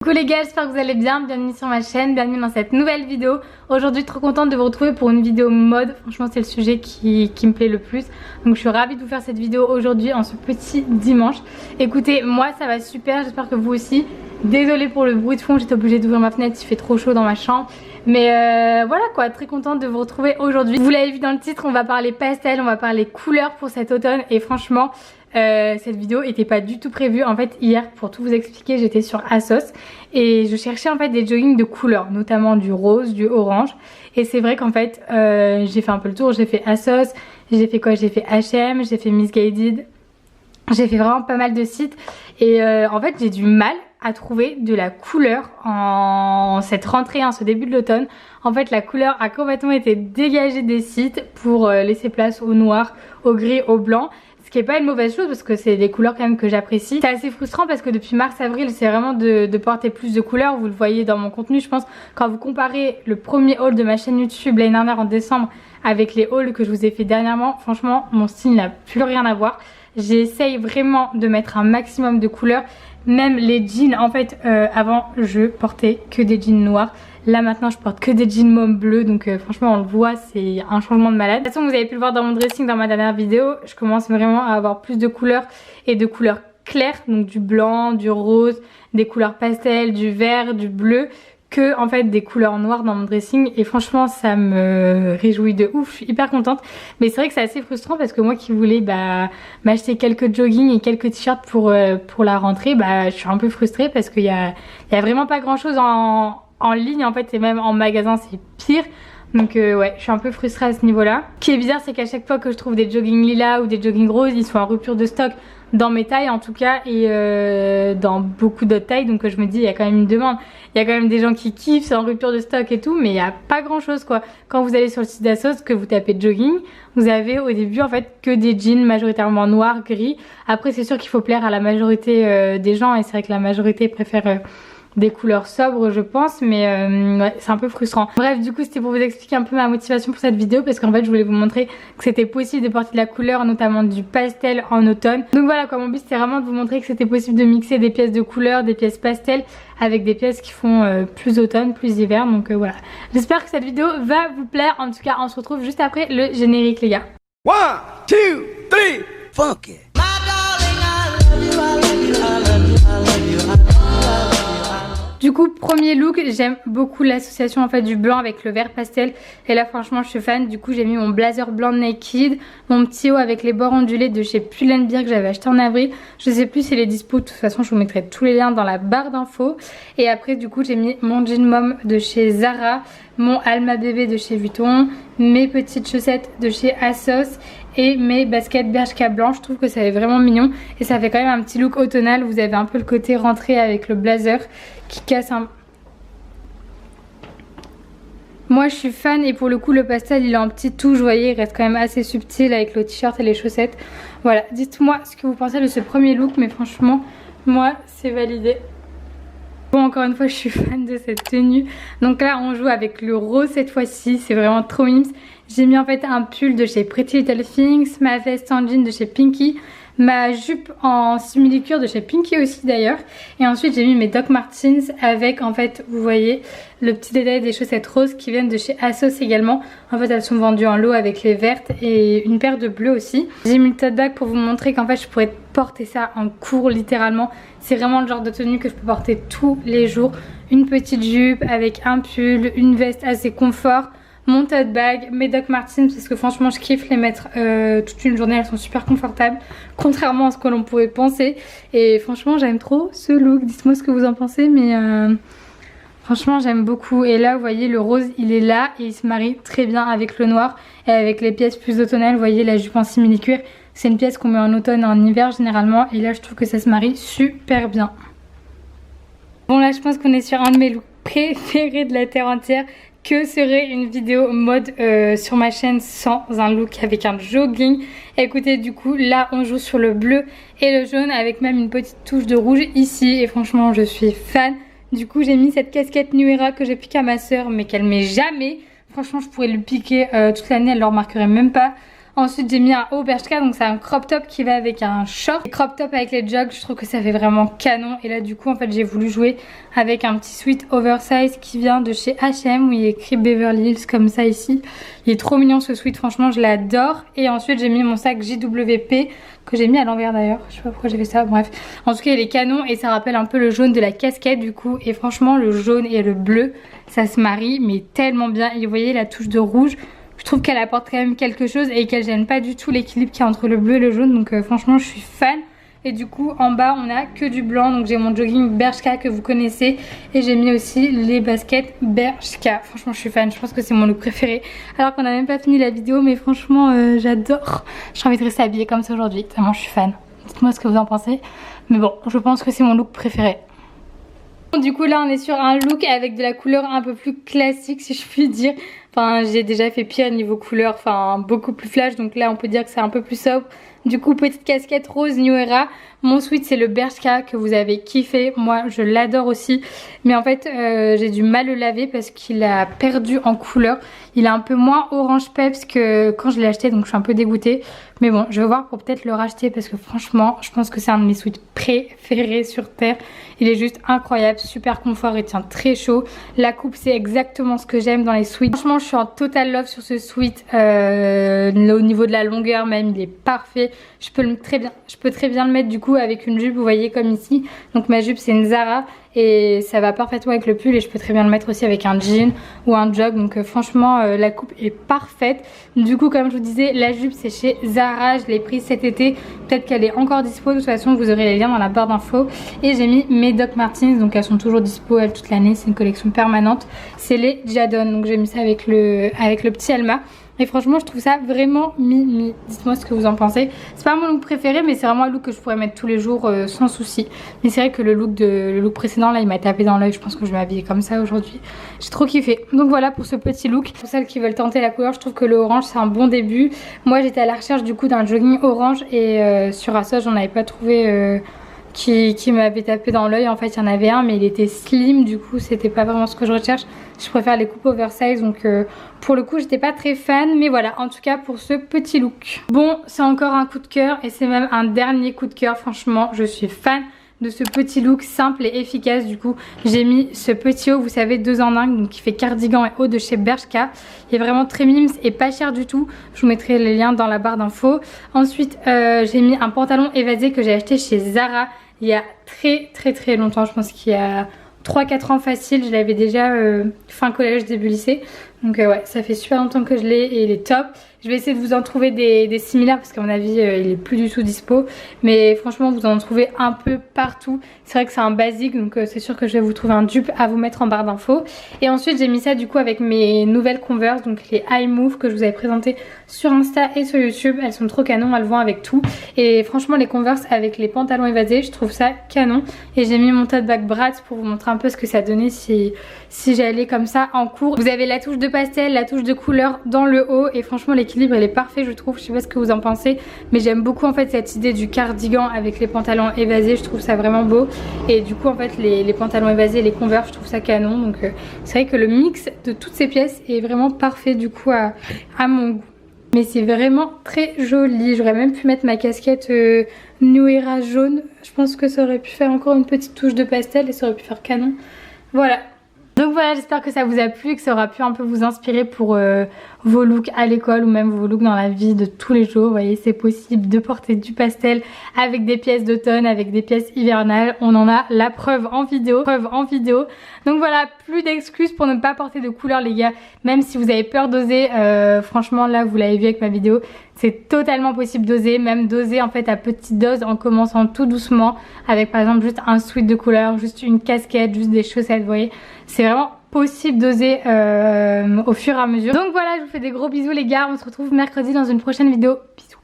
Coucou les gars, j'espère que vous allez bien, bienvenue sur ma chaîne, bienvenue dans cette nouvelle vidéo. Aujourd'hui trop contente de vous retrouver pour une vidéo mode, franchement c'est le sujet qui me plaît le plus. Donc je suis ravie de vous faire cette vidéo aujourd'hui en ce petit dimanche. Écoutez, moi ça va super, j'espère que vous aussi. Désolée pour le bruit de fond, j'étais obligée d'ouvrir ma fenêtre, il fait trop chaud dans ma chambre. Mais voilà quoi, très contente de vous retrouver aujourd'hui. Vous l'avez vu dans le titre, on va parler pastel, on va parler couleurs pour cet automne. Et franchement, cette vidéo était pas du tout prévue. En fait hier, pour tout vous expliquer, j'étais sur ASOS et je cherchais en fait des joggings de couleurs, notamment du rose, du orange. Et c'est vrai qu'en fait j'ai fait un peu le tour, j'ai fait ASOS, j'ai fait quoi, j'ai fait H&M, j'ai fait Missguided, j'ai fait vraiment pas mal de sites. Et en fait j'ai du mal à trouver de la couleur en cette rentrée, en ce début de l'automne. En fait la couleur a complètement été dégagée des sites pour laisser place au noir, au gris, au blanc. Ce qui n'est pas une mauvaise chose parce que c'est des couleurs quand même que j'apprécie. C'est assez frustrant parce que depuis mars-avril c'est vraiment de porter plus de couleurs. Vous le voyez dans mon contenu, je pense, quand vous comparez le premier haul de ma chaîne YouTube l'année dernière en décembre avec les hauls que je vous ai fait dernièrement, franchement mon style n'a plus rien à voir. J'essaye vraiment de mettre un maximum de couleurs. Même les jeans, en fait avant je portais que des jeans noirs. Là maintenant je porte que des jeans môme bleu, donc franchement on le voit, c'est un changement de malade. De toute façon vous avez pu le voir dans mon dressing dans ma dernière vidéo, je commence vraiment à avoir plus de couleurs et de couleurs claires, donc du blanc, du rose, des couleurs pastel, du vert, du bleu, que en fait des couleurs noires dans mon dressing. Et franchement ça me réjouit de ouf, je suis hyper contente. Mais c'est vrai que c'est assez frustrant parce que moi qui voulais m'acheter quelques joggings et quelques t-shirts pour la rentrée, je suis un peu frustrée parce qu'il y a vraiment pas grand chose en ligne en fait, et même en magasin c'est pire. Donc ouais, je suis un peu frustrée à ce niveau là. Ce qui est bizarre c'est qu'à chaque fois que je trouve des joggings lilas ou des joggings roses, ils sont en rupture de stock dans mes tailles en tout cas, et dans beaucoup d'autres tailles. Donc je me dis il y a quand même une demande, il y a quand même des gens qui kiffent, c'est en rupture de stock et tout, mais il n'y a pas grand chose quoi. Quand vous allez sur le site d'ASOS, que vous tapez jogging, vous avez au début en fait que des jeans majoritairement noirs, gris. Après c'est sûr qu'il faut plaire à la majorité des gens, et c'est vrai que la majorité préfère des couleurs sobres je pense, mais ouais, c'est un peu frustrant. Bref, du coup c'était pour vous expliquer un peu ma motivation pour cette vidéo, parce qu'en fait je voulais vous montrer que c'était possible de porter de la couleur, notamment du pastel en automne. Donc voilà quoi, mon but c'était vraiment de vous montrer que c'était possible de mixer des pièces de couleur, des pièces pastel avec des pièces qui font plus automne, plus hiver. Donc voilà, j'espère que cette vidéo va vous plaire. En tout cas on se retrouve juste après le générique les gars. 1, 2, 3, funk it. Du coup premier look, j'aime beaucoup l'association en fait du blanc avec le vert pastel, et là franchement je suis fan. Du coup j'ai mis mon blazer blanc naked, mon petit haut avec les bords ondulés de chez Pull&Bear que j'avais acheté en avril. Je sais plus s'il est dispo, de toute façon je vous mettrai tous les liens dans la barre d'infos. Et après du coup j'ai mis mon jean mom de chez Zara, mon Alma bébé de chez Vuitton, mes petites chaussettes de chez ASOS et mes baskets Bershka blanches. Je trouve que ça est vraiment mignon et ça fait quand même un petit look automnal. Vous avez un peu le côté rentré avec le blazer qui casse un... Moi je suis fan, et pour le coup le pastel il est en petite touche, vous voyez, il reste quand même assez subtil avec le t-shirt et les chaussettes. Voilà, dites-moi ce que vous pensez de ce premier look, mais franchement moi c'est validé. Bon, encore une fois je suis fan de cette tenue. Donc là on joue avec le rose cette fois-ci, c'est vraiment trop mimes. J'ai mis en fait un pull de chez Pretty Little Things, ma veste en jean de chez Pinky, ma jupe en simili-cuir de chez Pinky aussi d'ailleurs. Et ensuite j'ai mis mes Doc Martens avec en fait, vous voyez, le petit détail des chaussettes roses qui viennent de chez ASOS également. En fait elles sont vendues en lot avec les vertes et une paire de bleues aussi. J'ai mis le tote bag pour vous montrer qu'en fait je pourrais porter ça en cours littéralement. C'est vraiment le genre de tenue que je peux porter tous les jours. Une petite jupe avec un pull, une veste assez confort, mon tote bag, mes Doc Martens, parce que franchement je kiffe les mettre toute une journée, elles sont super confortables contrairement à ce que l'on pourrait penser. Et franchement j'aime trop ce look, dites-moi ce que vous en pensez, mais franchement j'aime beaucoup. Et là vous voyez le rose il est là et il se marie très bien avec le noir et avec les pièces plus automnales. Vous voyez la jupe en simili-cuir, c'est une pièce qu'on met en automne et en hiver généralement, et là je trouve que ça se marie super bien. Bon là je pense qu'on est sur un de mes looks préférés de la terre entière. Que serait une vidéo mode sur ma chaîne sans un look avec un jogging? Écoutez, du coup là on joue sur le bleu et le jaune avec même une petite touche de rouge ici, et franchement je suis fan. Du coup j'ai mis cette casquette New Era que j'ai piqué à ma soeur mais qu'elle met jamais. Franchement je pourrais lui piquer toute l'année, elle ne le remarquerait même pas. Ensuite j'ai mis un haut Bershka, donc c'est un crop top qui va avec un short. Et crop top avec les jogs, je trouve que ça fait vraiment canon. Et là du coup en fait j'ai voulu jouer avec un petit sweat oversize qui vient de chez H&M où il est écrit Beverly Hills comme ça ici. Il est trop mignon ce sweat, franchement je l'adore. Et ensuite j'ai mis mon sac JWP que j'ai mis à l'envers d'ailleurs, je sais pas pourquoi j'ai fait ça, bref. En tout cas il est canon et ça rappelle un peu le jaune de la casquette du coup. Et franchement le jaune et le bleu ça se marie mais tellement bien. Et vous voyez la touche de rouge, je trouve qu'elle apporte quand même quelque chose et qu'elle gêne pas du tout l'équilibre qu'il y a entre le bleu et le jaune. Donc franchement je suis fan. Et du coup en bas on a que du blanc. Donc j'ai mon jogging Bershka que vous connaissez. Et j'ai mis aussi les baskets Bershka. Franchement je suis fan, je pense que c'est mon look préféré. Alors qu'on n'a même pas fini la vidéo. Mais franchement j'adore. J'ai envie de rester habillée comme ça aujourd'hui. Vraiment je suis fan. Dites-moi ce que vous en pensez. Mais bon je pense que c'est mon look préféré. Du coup là on est sur un look avec de la couleur un peu plus classique si je puis dire. Enfin j'ai déjà fait pire niveau couleur, enfin beaucoup plus flash. Donc là on peut dire que c'est un peu plus sobre. Du coup petite casquette rose New Era. Mon sweat c'est le Bershka que vous avez kiffé. Moi je l'adore aussi. Mais en fait j'ai du mal le laver parce qu'il a perdu en couleur. Il est un peu moins orange peps que quand je l'ai acheté. Donc je suis un peu dégoûtée. Mais bon je vais voir pour peut-être le racheter. Parce que franchement je pense que c'est un de mes sweats préférés sur terre. Il est juste incroyable, super confort, il tient très chaud. La coupe c'est exactement ce que j'aime dans les sweats. Franchement je suis en total love sur ce sweat. Au niveau de la longueur même il est parfait. Je peux très bien le mettre du coup avec une jupe, vous voyez comme ici. Donc ma jupe c'est une Zara et ça va parfaitement avec le pull. Et je peux très bien le mettre aussi avec un jean ou un jog. Donc franchement la coupe est parfaite. Du coup comme je vous disais la jupe c'est chez Zara. Je l'ai prise cet été. Peut-être qu'elle est encore dispo. De toute façon vous aurez les liens dans la barre d'infos. Et j'ai mis mes Doc Martens. Donc elles sont toujours dispo elles toute l'année. C'est une collection permanente. C'est les Jadon. Donc j'ai mis ça avec le petit Alma. Et franchement je trouve ça vraiment mimi. Dites-moi ce que vous en pensez. C'est pas mon look préféré mais c'est vraiment un look que je pourrais mettre tous les jours sans souci. Mais c'est vrai que le look précédent là il m'a tapé dans l'œil. Je pense que je vais m'habiller comme ça aujourd'hui. J'ai trop kiffé. Donc voilà pour ce petit look. Pour celles qui veulent tenter la couleur je trouve que le orange c'est un bon début. Moi j'étais à la recherche du coup d'un jogging orange. Et sur Asos j'en avais pas trouvé qui m'avait tapé dans l'œil. En fait il y en avait un mais il était slim. Du coup c'était pas vraiment ce que je recherche. Je préfère les coupes oversize. Donc pour le coup j'étais pas très fan. Mais voilà en tout cas pour ce petit look. Bon c'est encore un coup de cœur. Et c'est même un dernier coup de cœur. Franchement je suis fan de ce petit look simple et efficace. Du coup j'ai mis ce petit haut vous savez 2 en 1 donc qui fait cardigan et haut de chez Bershka. Il est vraiment très mimes et pas cher du tout. Je vous mettrai les liens dans la barre d'infos. Ensuite j'ai mis un pantalon évasé que j'ai acheté chez Zara il y a très longtemps. Je pense qu'il y a 3-4 ans facile. Je l'avais déjà fin collège début lycée. Donc ouais ça fait super longtemps que je l'ai et il est top. Je vais essayer de vous en trouver des similaires parce qu'à mon avis il est plus du tout dispo. Mais franchement vous en trouvez un peu partout. C'est vrai que c'est un basique donc c'est sûr que je vais vous trouver un dupe à vous mettre en barre d'infos. Et ensuite j'ai mis ça du coup avec mes nouvelles Converse. Donc les High Move que je vous avais présenté sur Insta et sur YouTube. Elles sont trop canon, elles vont avec tout. Et franchement les Converse avec les pantalons évasés je trouve ça canon. Et j'ai mis mon tote bag Bratz pour vous montrer un peu ce que ça donnait si j'allais comme ça en cours. Vous avez la touche de pastel, la touche de couleur dans le haut. Et franchement l'équilibre il est parfait je trouve. Je sais pas ce que vous en pensez mais j'aime beaucoup en fait cette idée du cardigan avec les pantalons évasés. Je trouve ça vraiment beau. Et du coup en fait les pantalons évasés et les Converse je trouve ça canon. Donc c'est vrai que le mix de toutes ces pièces est vraiment parfait du coup à mon goût. Mais c'est vraiment très joli. J'aurais même pu mettre ma casquette New Era jaune. Je pense que ça aurait pu faire encore une petite touche de pastel et ça aurait pu faire canon. Voilà. Donc voilà j'espère que ça vous a plu et que ça aura pu un peu vous inspirer pour vos looks à l'école ou même vos looks dans la vie de tous les jours. Vous voyez c'est possible de porter du pastel avec des pièces d'automne, avec des pièces hivernales. On en a la preuve en vidéo. Donc voilà plus d'excuses pour ne pas porter de couleur les gars. Même si vous avez peur d'oser franchement là vous l'avez vu avec ma vidéo. C'est totalement possible d'oser, même d'oser en fait à petite dose en commençant tout doucement avec par exemple juste un sweat de couleur, juste une casquette, juste des chaussettes, vous voyez. C'est vraiment possible d'oser au fur et à mesure. Donc voilà je vous fais des gros bisous les gars, on se retrouve mercredi dans une prochaine vidéo. Bisous.